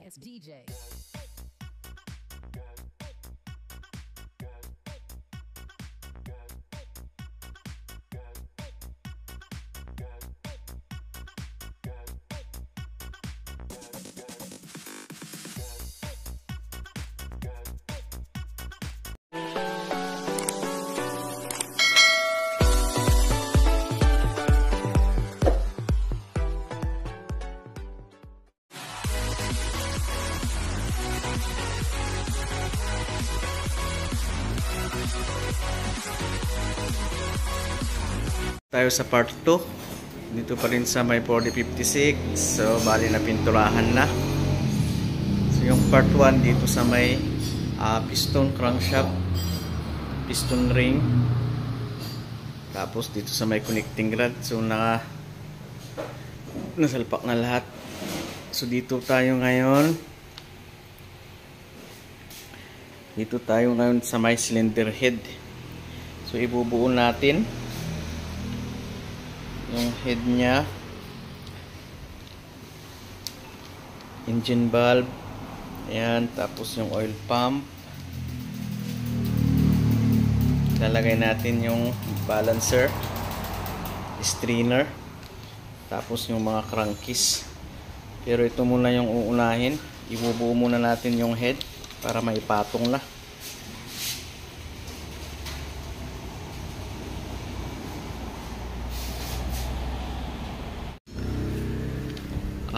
Dance DJ. Tayo sa part 2 dito pa rin sa may 4056. So bali na pinturahan na. So yung part 1 dito sa may piston crankshaft, piston ring, tapos dito sa may connecting rod. So nasalpak na lahat. So dito tayo ngayon sa may cylinder head. So ibubuo natin yung head nya, engine valve, ayan, tapos yung oil pump, lalagay natin yung balancer, strainer, tapos yung mga crankcase. Pero ito muna yung uunahin, ibubuo muna natin yung head para maipatong na.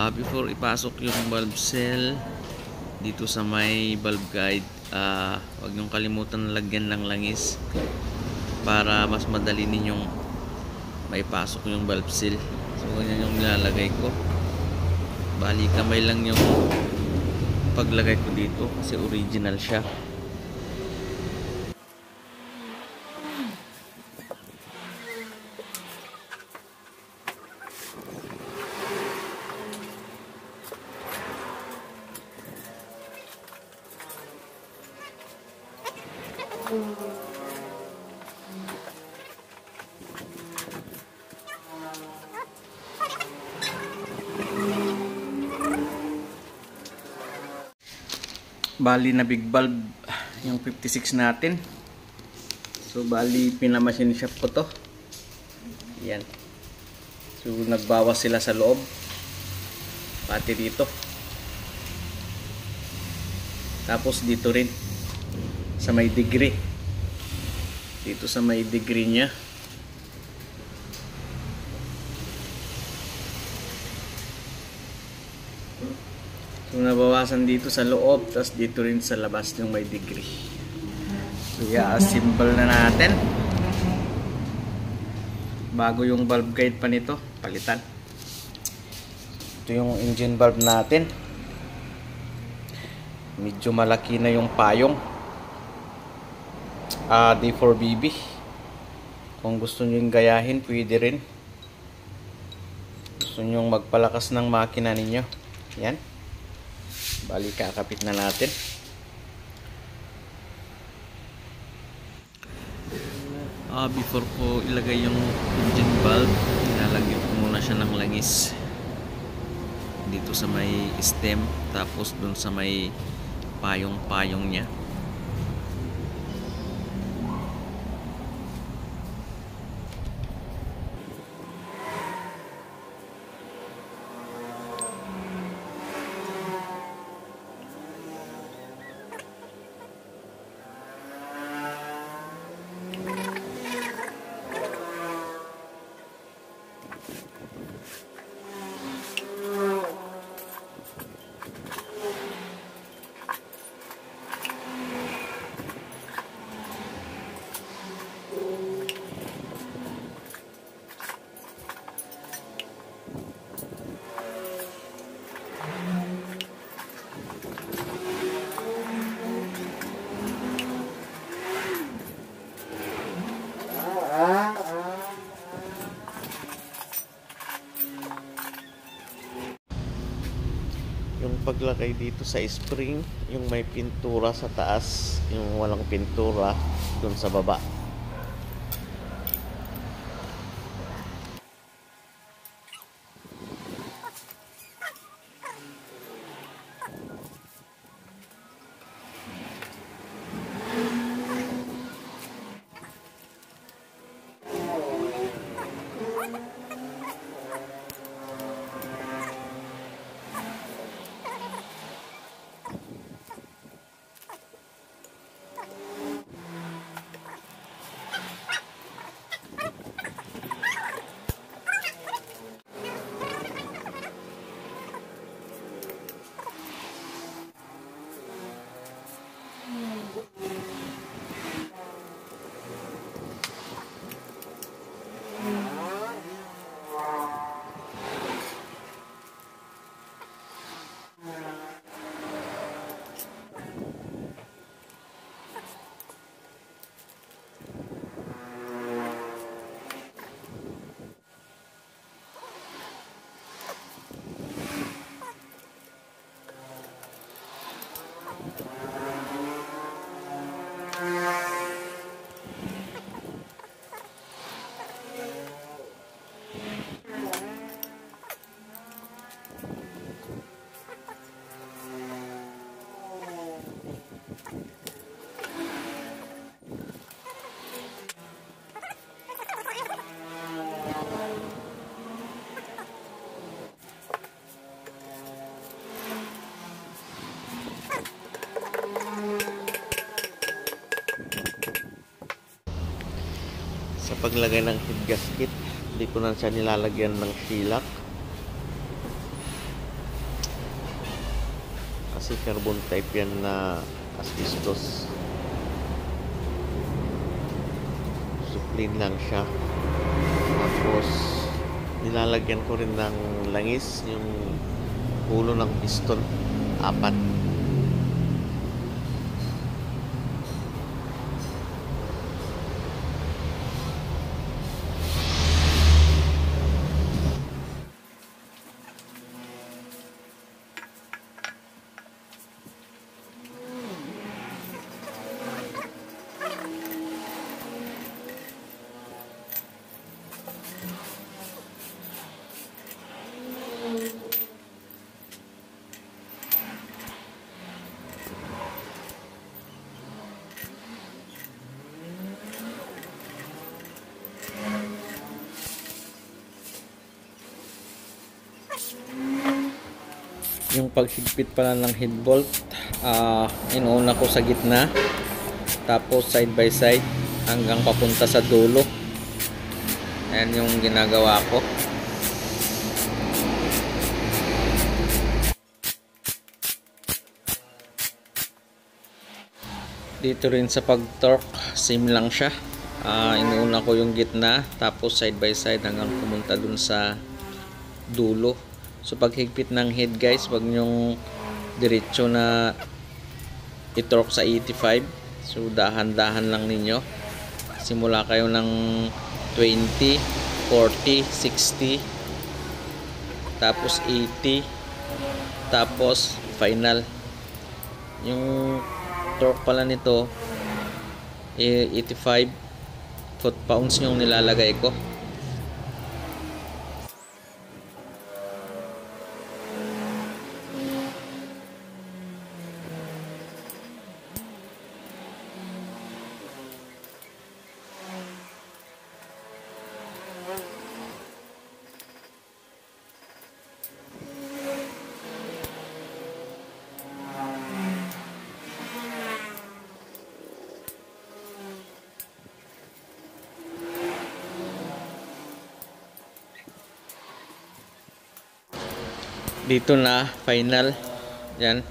Before ipasok yung valve cell dito sa may valve guide, huwag niyong kalimutan na lagyan ng langis para mas madali ninyong maipasok yung valve cell. So ganyan yung nilalagay ko, bali kamay lang yung paglagay ko dito kasi original siya. Bali na big valve yung 56 natin. So bali pinamachine shop ko to. Yan. So nagbawas sila sa loob, pati dito. Tapos dito rin sa may degree, dito sa may degree nya. So nabawasan dito sa loob, tapos dito rin sa labas yung may degree. So i-assemble na natin bago yung valve guide pa nito palitan. Ito yung engine valve natin, medyo malaki na yung payong, D4BB. Kung gusto nyo yung gayahin, pwede rin. Gusto nyo magpalakas ng makina ninyo, yan, bali kakapit na natin. Before ko ilagay yung engine valve, ilalagyan ko muna siya ng langis dito sa may stem, tapos dun sa may payong nya. Yung paglagay dito sa spring, yung may pintura sa taas, yung walang pintura dun sa baba. paglagay ng head gasket. Hindi ko na siya nilalagyan ng silak kasi carbon type yan na asbestos. So plain lang siya. Tapos nilalagyan ko rin ng langis yung ulo ng piston, 4. Yung paghigpit pala ng head bolt, inuuna ko sa gitna, tapos side by side hanggang papunta sa dulo. Ayan yung ginagawa ko. Dito rin sa pag-torque, same lang siya. Inuuna ko yung gitna, tapos side by side hanggang pumunta dun sa dulo. So paghigpit ng head guys, wag nyong diretso na i-torque sa 85. So dahan-dahan lang ninyo. Simula kayo ng 20, 40, 60, tapos 80, tapos final. Yung torque pala nito 85 foot-pounds yung nilalagay ko. Dito na final. Yan,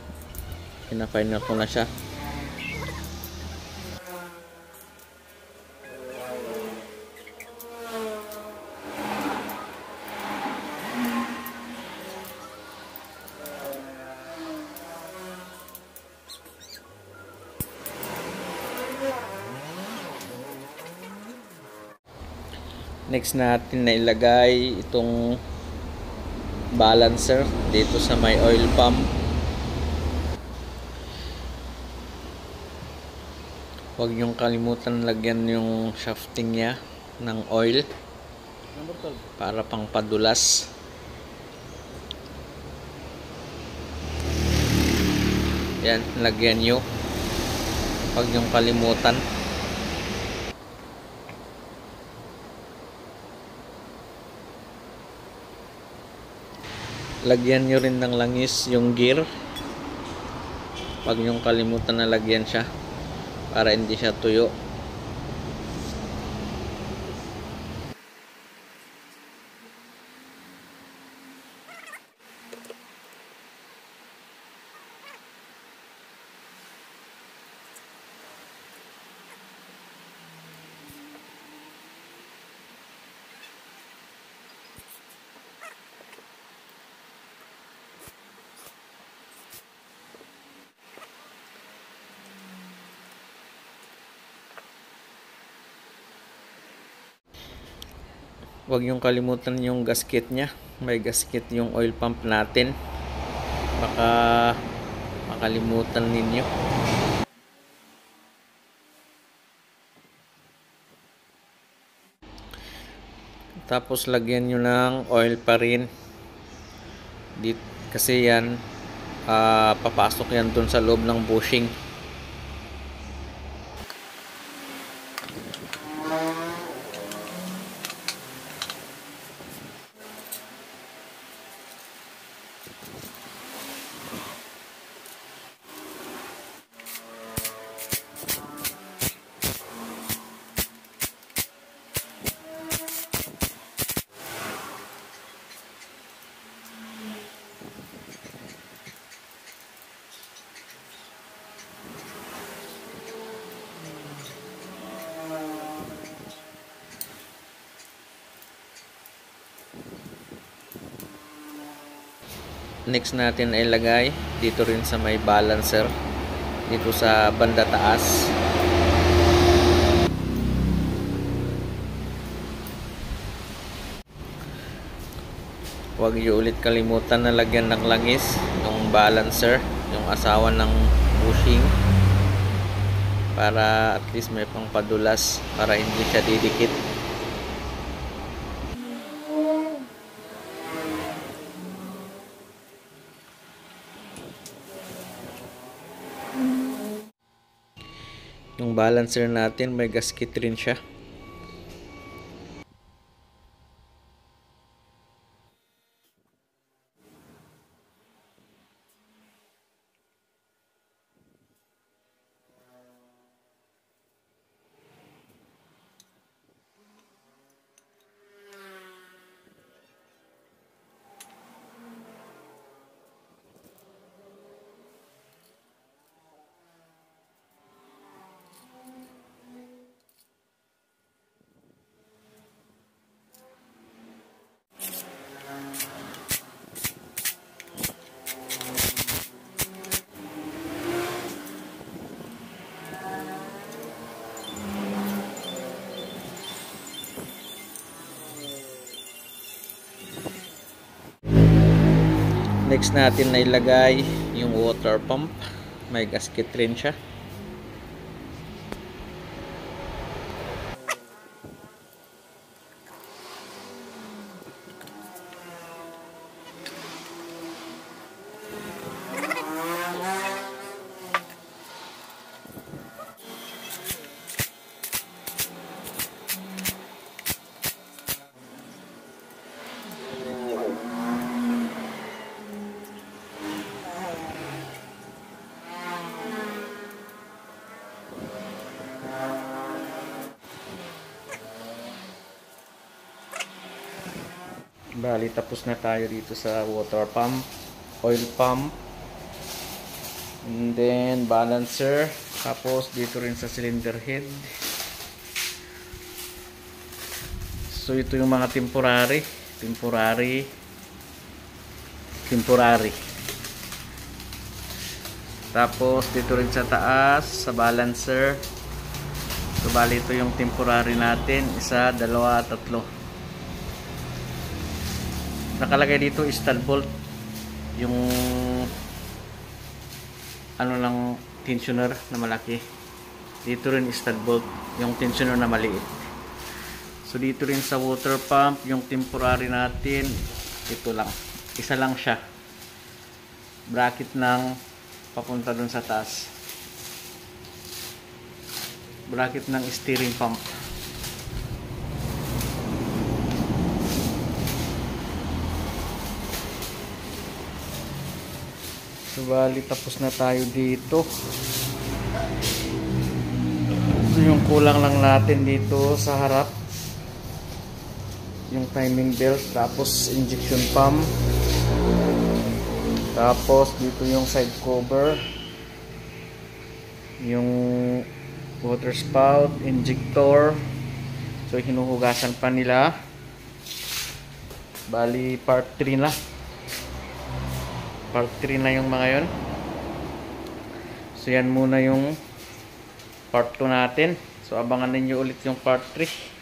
pina-final ko na siya. Next natin na ilagay itong balancer dito sa may oil pump. Huwag niyong kalimutan lagyan yung shafting niya ng oil para pang padulas. Yan, lagyan nyo. Huwag niyong kalimutan. Lagyan nyo rin ng langis yung gear. Huwag nyong kalimutan na lagyan siya para hindi siya tuyo. Huwag yung kalimutan yung gasket nya. May gasket yung oil pump natin. Baka makalimutan ninyo. Tapos lagyan nyo ng oil pa rin. Kasi yan, papasok yan dun sa loob ng bushing. next natin ay ilagay dito rin sa may balancer dito sa banda taas. Huwag niyo ulit kalimutan na lagyan ng langis yung balancer, yung asawa ng bushing, para at least may pangpadulas para hindi siya didikit. Yung balancer natin may gasket rin siya. Next natin na ilagay yung water pump, may gasket rin siya. Bali, tapos na tayo dito sa water pump, oil pump, and then balancer, tapos dito rin sa cylinder head. So ito yung mga temporary. Tapos dito rin sa taas sa balancer. So bali, ito yung temporary natin, 1, 2, 3. Nakalagay dito stud bolt, yung ano lang tensioner na malaki. Dito rin stud bolt, yung tensioner na maliit. So dito rin sa water pump, yung temporary natin, ito lang, isa lang siya, bracket ng papunta dun sa taas, bracket ng steering pump. So bali, tapos na tayo dito. So yung kulang lang natin dito sa harap, yung timing belt, tapos injection pump, tapos dito yung side cover, yung water spout, injector. So hinuhugasan pa nila. Bali, part 3 na. Part 3 na yung mga yon. So yan muna yung part 2 natin. So abangan ninyo ulit yung part 3.